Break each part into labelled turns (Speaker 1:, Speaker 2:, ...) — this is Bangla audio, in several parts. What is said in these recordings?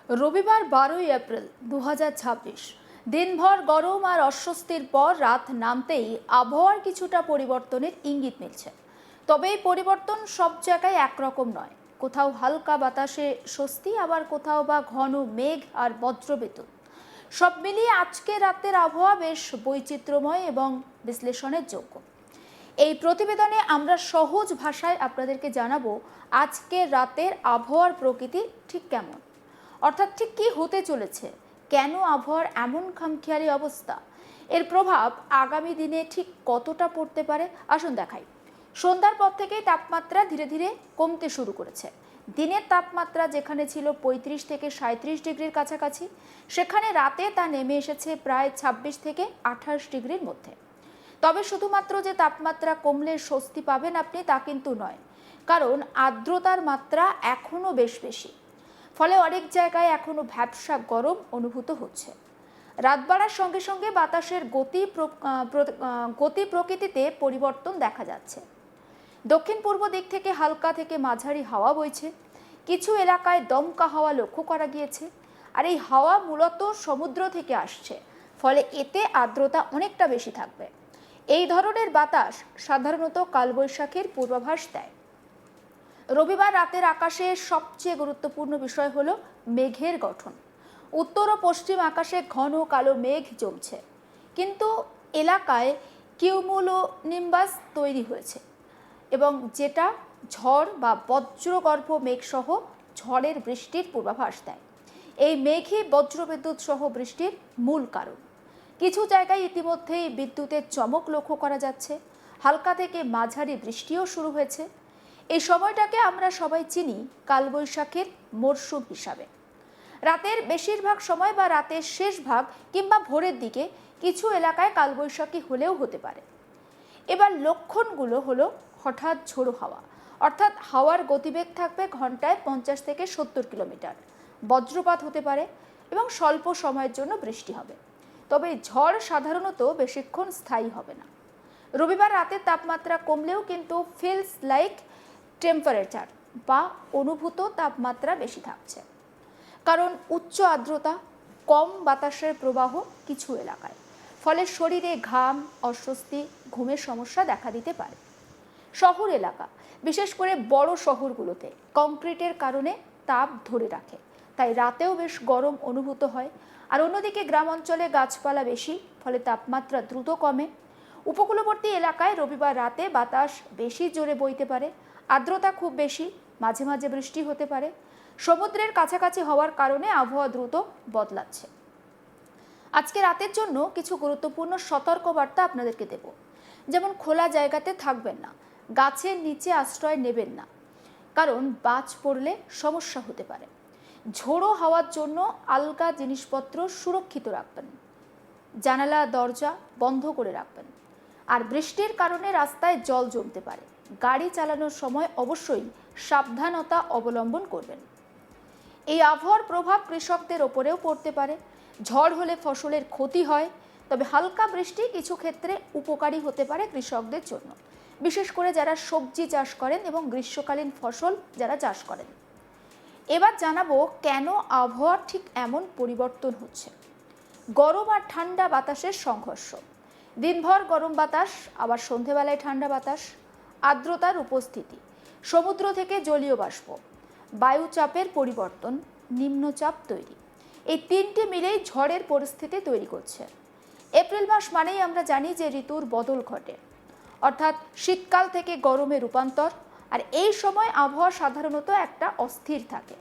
Speaker 1: রবিবার 12ই এপ্রিল 2026 দিনভর গরম আর অস্বস্তির পর রাত নামতেই আবহাওয়ার কিছুটা পরিবর্তনের ইঙ্গিত মিলছে। তবে এই পরিবর্তন সব জায়গায় একরকম নয়। কোথাও হালকা বাতাসে স্বস্তি, আবার কোথাও বা ঘন মেঘ আর বজ্রবিদ্যুৎ। সব মিলিয়ে আজকে রাতের আবহাওয়া বেশ বৈচিত্র্যময় এবং বিশ্লেষণের যোগ্য। এই প্রতিবেদনে আমরা সহজ ভাষায় আপনাদেরকে জানাবো আজকে রাতের আবহাওয়ার প্রকৃতি ঠিক কেমন, অর্থাৎ ঠিক কী হতে চলেছে, কেন আবহাওয়ার এমন খামখেয়ালি অবস্থা, এর প্রভাব আগামী দিনে ঠিক কতটা পড়তে পারে। আসুন দেখাই। সন্ধ্যার পর থেকেই তাপমাত্রা ধীরে ধীরে কমতে শুরু করেছে। দিনের তাপমাত্রা যেখানে ছিল 35 থেকে 37 ডিগ্রির কাছাকাছি, সেখানে রাতে তা নেমে এসেছে প্রায় 26 থেকে 28 ডিগ্রির মধ্যে। তবে শুধুমাত্র যে তাপমাত্রা কমলে স্বস্তি পাবেন আপনি তা কিন্তু নয়, কারণ আর্দ্রতার মাত্রা এখনও বেশ বেশি। ফলে অনেক জায়গায় এখনও ভ্যাপসা গরম অনুভূত হচ্ছে। রাত বাড়ার সঙ্গে সঙ্গে বাতাসের গতি প্রকৃতিতে পরিবর্তন দেখা যাচ্ছে। দক্ষিণ পূর্ব দিক থেকে হালকা থেকে মাঝারি হাওয়া বইছে। কিছু এলাকায় দমকা হাওয়া লক্ষ্য করা গিয়েছে, আর এই হাওয়া মূলত সমুদ্র থেকে আসছে, ফলে এতে আর্দ্রতা অনেকটা বেশি থাকবে। এই ধরনের বাতাস সাধারণত কালবৈশাখীর পূর্বাভাস দেয়। রবিবার রাতের আকাশে সবচেয়ে গুরুত্বপূর্ণ বিষয় হলো মেঘের গঠন। উত্তর ও পশ্চিম আকাশে ঘন কালো মেঘ জমছে, কিন্তু এলাকায় কিউমুলোনিম্বাস তৈরি হয়েছে, এবং যেটা ঝড় বা বজ্রগর্ভ মেঘসহ ঝড়ের বৃষ্টির পূর্বাভাস দেয়। এই মেঘই বজ্রবিদ্যুৎ সহ বৃষ্টির মূল কারণ। কিছু জায়গায় ইতিমধ্যেই বিদ্যুতের চমক লক্ষ্য করা যাচ্ছে। হালকা থেকে মাঝারি বৃষ্টিও শুরু হয়েছে। এই সময়টাকে আমরা সবাই চিনি কালবৈশাখীর মরশুম হিসাবে। রাতের বেশিরভাগ সময় বা রাতের শেষ ভাগ কিংবা ভোরের দিকে কিছু এলাকায় কালবৈশাখী হলেও হতে পারে। এবার লক্ষণগুলো হলো হঠাৎ ঝোড়ো হাওয়া, অর্থাৎ হাওয়ার গতিবেগ থাকবে ঘন্টায় 50 থেকে 70 কিলোমিটার। বজ্রপাত হতে পারে এবং স্বল্প সময়ের জন্য বৃষ্টি হবে। তবে ঝড় সাধারণত বেশিক্ষণ স্থায়ী হবে না। রবিবার রাতের তাপমাত্রা কমলেও কিন্তু ফিলস লাইক টেম্পারেচার বা অনুভূত তাপমাত্রা বেশি থাকছে, কারণ উচ্চ আর্দ্রতা, কম বাতাসের প্রবাহ কিছু এলাকায়। ফলে শরীরে ঘাম, অস্বস্তি, ঘুমের সমস্যা দেখা দিতে পারে। শহর এলাকা, বিশেষ করে বড় শহরগুলোতে কংক্রিটের কারণে তাপ ধরে রাখে, তাই রাতেও বেশ গরম অনুভূত হয়। আর অন্যদিকে গ্রাম অঞ্চলে গাছপালা বেশি, ফলে তাপমাত্রা দ্রুত কমে। উপকূলবর্তী এলাকায় রবিবার রাতে বাতাস বেশি জোরে বইতে পারে, আর্দ্রতা খুব বেশি, মাঝে মাঝে বৃষ্টি হতে পারে। সমুদ্রের কাছাকাছি হওয়ার কারণে আবহাওয়া দ্রুত বদলাচ্ছে। আজকে রাতের জন্য কিছু গুরুত্বপূর্ণ সতর্কবার্তা আপনাদেরকে দেব। যেমন, খোলা জায়গাতে থাকবেন না, গাছের নিচে আশ্রয় নেবেন না, কারণ বাজ পড়লে সমস্যা হতে পারে। ঝোড়ো হাওয়ার জন্য আলগা জিনিসপত্র সুরক্ষিত রাখবেন। জানালা দরজা বন্ধ করে রাখবেন। আর বৃষ্টির কারণে রাস্তায় জল জমতে পারে। গাড়ি চালানোর সময় অবশ্যই সাবধানতা অবলম্বন করবেন। এই আবহাওয়ার প্রভাব কৃষকদের ওপরেও পড়তে পারে। ঝড় হলে ফসলের ক্ষতি হয়, তবে হালকা বৃষ্টি কিছু ক্ষেত্রে উপকারী হতে পারে কৃষকদের জন্য, বিশেষ করে যারা সবজি চাষ করেন এবং গ্রীষ্মকালীন ফসল যারা চাষ করেন। এবার জানাবো কেন আবহাওয়ার ঠিক এমন পরিবর্তন হচ্ছে। গরম আর ঠান্ডা বাতাসের সংঘর্ষ। দিনভর গরম বাতাস, আবার সন্ধেবেলায় ঠান্ডা বাতাস। আর্দ্রতার উপস্থিতি, সমুদ্র থেকে জলীয় বাষ্প, বায়ুচাপের পরিবর্তন, নিম্নচাপ তৈরি, এই তিনটি মিলেই ঝড়ের পরিস্থিতি তৈরি করছে। এপ্রিল মাস মানেই আমরা জানি যে ঋতুর বদল ঘটে, অর্থাৎ শীতকাল থেকে গরমে রূপান্তর। আর এই সময় আবহাওয়া সাধারণত একটা অস্থির থাকে।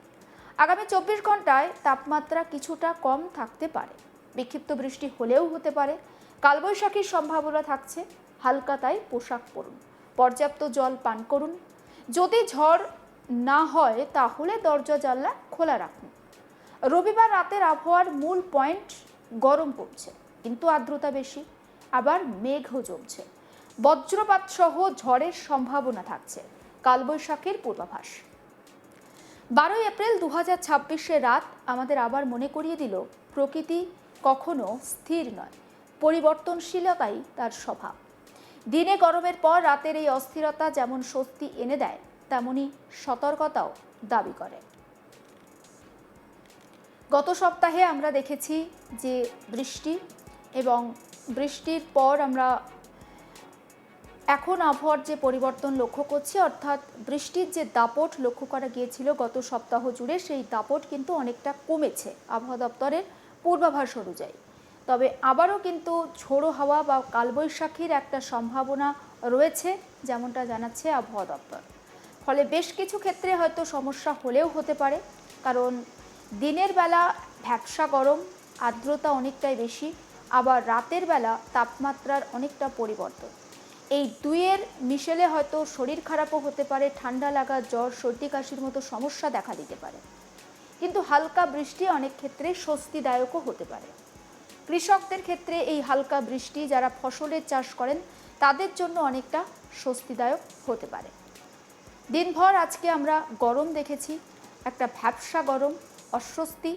Speaker 1: আগামী 24 ঘন্টায় তাপমাত্রা কিছুটা কম থাকতে পারে, বিক্ষিপ্ত বৃষ্টি হলেও হতে পারে। কালবৈশাখীর সম্ভাবনা থাকছে, হালকা তাই পোশাক পরুন, পর্যাপ্ত জল পান করুন। যদি ঝড় না হয় তাহলে দরজা জানলা খোলা রাখুন। রবিবার রাতের আবহাওয়ার মূল পয়েন্ট, গরম কমছে কিন্তু আর্দ্রতা বেশি, আবার মেঘও জমছে। বজ্রপাত সহ ঝড়ের সম্ভাবনা থাকছে। কালবৈশাখীর পূর্বাভাস। 12 এপ্রিল 2026 রাত আমাদের আবার মনে করিয়ে দিল প্রকৃতি কখনো স্থির নয়, পরিবর্তনশীলতাই তার স্বভাব। দিনে গরমের পর রাতের এই অস্থিরতা যেমন স্বস্তি এনে দেয়, তেমনি সতর্কতাও দাবি করে। গত সপ্তাহে আমরা দেখেছি যে বৃষ্টি এবং বৃষ্টির পর আমরা এখন আবহাওয়ার যে পরিবর্তন লক্ষ্য করছি, অর্থাৎ বৃষ্টির যে দাপট লক্ষ্য করা গিয়েছিল গত সপ্তাহ জুড়ে, সেই দাপট কিন্তু অনেকটা কমেছে আবহাওয়া দপ্তরের পূর্বাভাস অনুযায়ী। তবে আবারও কিন্তু ঝোড়ো হাওয়া বা কালবৈশাখীর একটা সম্ভাবনা রয়েছে, যেমনটা জানাচ্ছে আবহাওয়া দপ্তর। ফলে বেশ কিছু ক্ষেত্রে হয়তো সমস্যা হলেও হতে পারে, কারণ দিনের বেলা ভ্যাপসা গরম, আর্দ্রতা অনেকটাই বেশি, আবার রাতের বেলা তাপমাত্রার অনেকটা পরিবর্তন। এই দুইয়ের মিশেলে হয়তো শরীর খারাপও হতে পারে, ঠান্ডা লাগা, জ্বর, সর্দি কাশির মতো সমস্যা দেখা দিতে পারে। কিন্তু হালকা বৃষ্টি অনেক ক্ষেত্রে স্বস্তিদায়কও হতে পারে। কৃষকদের ক্ষেত্রে এই হালকা বৃষ্টি, যারা ফসলের চাষ করেন তাদের জন্য অনেকটা স্বস্তিদায়ক হতে পারে। দিনভর আজকে আমরা গরম দেখেছি, একটা ভ্যাপসা গরম, অস্বস্তি,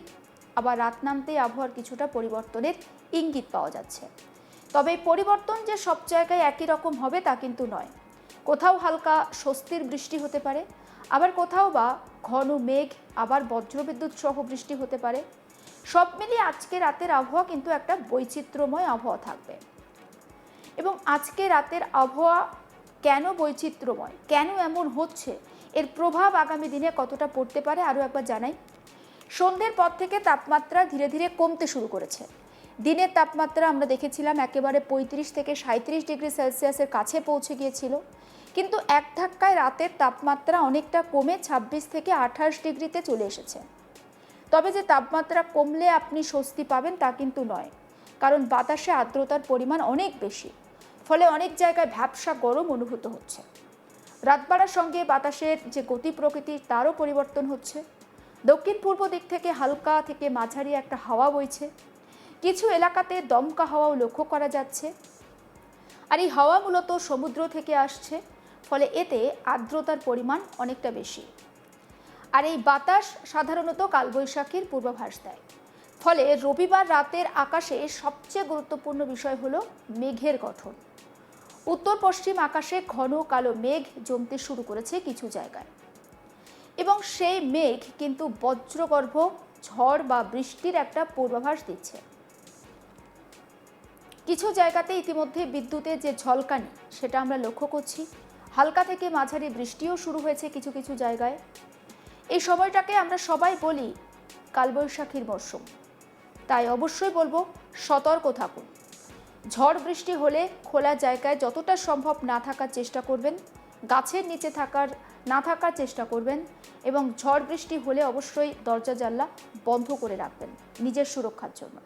Speaker 1: আবার রাত নামতেই আবহাওয়ার কিছুটা পরিবর্তনের ইঙ্গিত পাওয়া যাচ্ছে। তবে এই পরিবর্তন যে সব জায়গায় একই রকম হবে তা কিন্তু নয়। কোথাও হালকা স্বস্তির বৃষ্টি হতে পারে, আবার কোথাও বা ঘন মেঘ, আবার বজ্রবিদ্যুৎ সহ বৃষ্টি হতে পারে। সব মিলিয়ে আজকে রাতের আবহাওয়া কিন্তু একটা বৈচিত্র্যময় আবহাওয়া থাকবে। এবং আজকে রাতের আবহাওয়া কেন বৈচিত্র্যময়, কেন এমন হচ্ছে, এর প্রভাব আগামী দিনে কতটা পড়তে পারে আরও একবার জানাই। সন্ধ্যের পর থেকে তাপমাত্রা ধীরে ধীরে কমতে শুরু করেছে। দিনের তাপমাত্রা আমরা দেখেছিলাম একেবারে 35 থেকে 37 ডিগ্রি সেলসিয়াসের কাছে পৌঁছে গিয়েছিল, কিন্তু এক ধাক্কায় রাতের তাপমাত্রা অনেকটা কমে 26 থেকে 28 ডিগ্রিতে চলে এসেছে। তবে যে তাপমাত্রা কমলে আপনি স্বস্তি পাবেন তা কিন্তু নয়, কারণ বাতাসে আর্দ্রতার পরিমাণ অনেক বেশি, ফলে অনেক জায়গায় ভ্যাপসা গরম অনুভূত হচ্ছে। রাত বাড়ার সঙ্গে বাতাসের যে গতি প্রকৃতি তারও পরিবর্তন হচ্ছে। দক্ষিণ পূর্ব দিক থেকে হালকা থেকে মাঝারি একটা হাওয়া বইছে, কিছু এলাকাতে দমকা হাওয়াও লক্ষ্য করা যাচ্ছে। আর এই হাওয়া মূলত সমুদ্র থেকে আসছে, ফলে এতে আর্দ্রতার পরিমাণ অনেকটা বেশি। আর এই বাতাস সাধারণত কালবৈশাখীর পূর্বাভাস দেয়। ফলে রবিবার রাতের আকাশে সবচেয়ে গুরুত্বপূর্ণ বিষয় হলো মেঘের গঠন। উত্তর পশ্চিম আকাশে ঘন কালো মেঘ জমতে শুরু করেছে কিছু জায়গায়, এবং সেই মেঘ কিন্তু বজ্রগর্ভ ঝড় বা বৃষ্টির একটা পূর্বাভাস দিচ্ছে। কিছু জায়গাতে ইতিমধ্যে বিদ্যুতের যে ঝলকানি সেটা আমরা লক্ষ্য করছি। হালকা থেকে মাঝারি বৃষ্টিও শুরু হয়েছে কিছু কিছু জায়গায়। এই সময়টাকে আমরা সবাই বলি কালবৈশাখীর মরশুম, তাই অবশ্যই বলবো সতর্ক থাকুন। ঝড় বৃষ্টি হলে খোলা জায়গায় যতটা সম্ভব না থাকার চেষ্টা করবেন, গাছের নিচে না থাকার চেষ্টা করবেন, এবং ঝড় বৃষ্টি হলে অবশ্যই দরজা জানলা বন্ধ করে রাখবেন নিজের সুরক্ষার জন্য।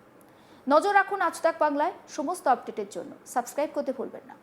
Speaker 1: নজর রাখুন আজ তাক বাংলায় সমস্ত আপডেটের জন্য। সাবস্ক্রাইব করতে ভুলবেন না।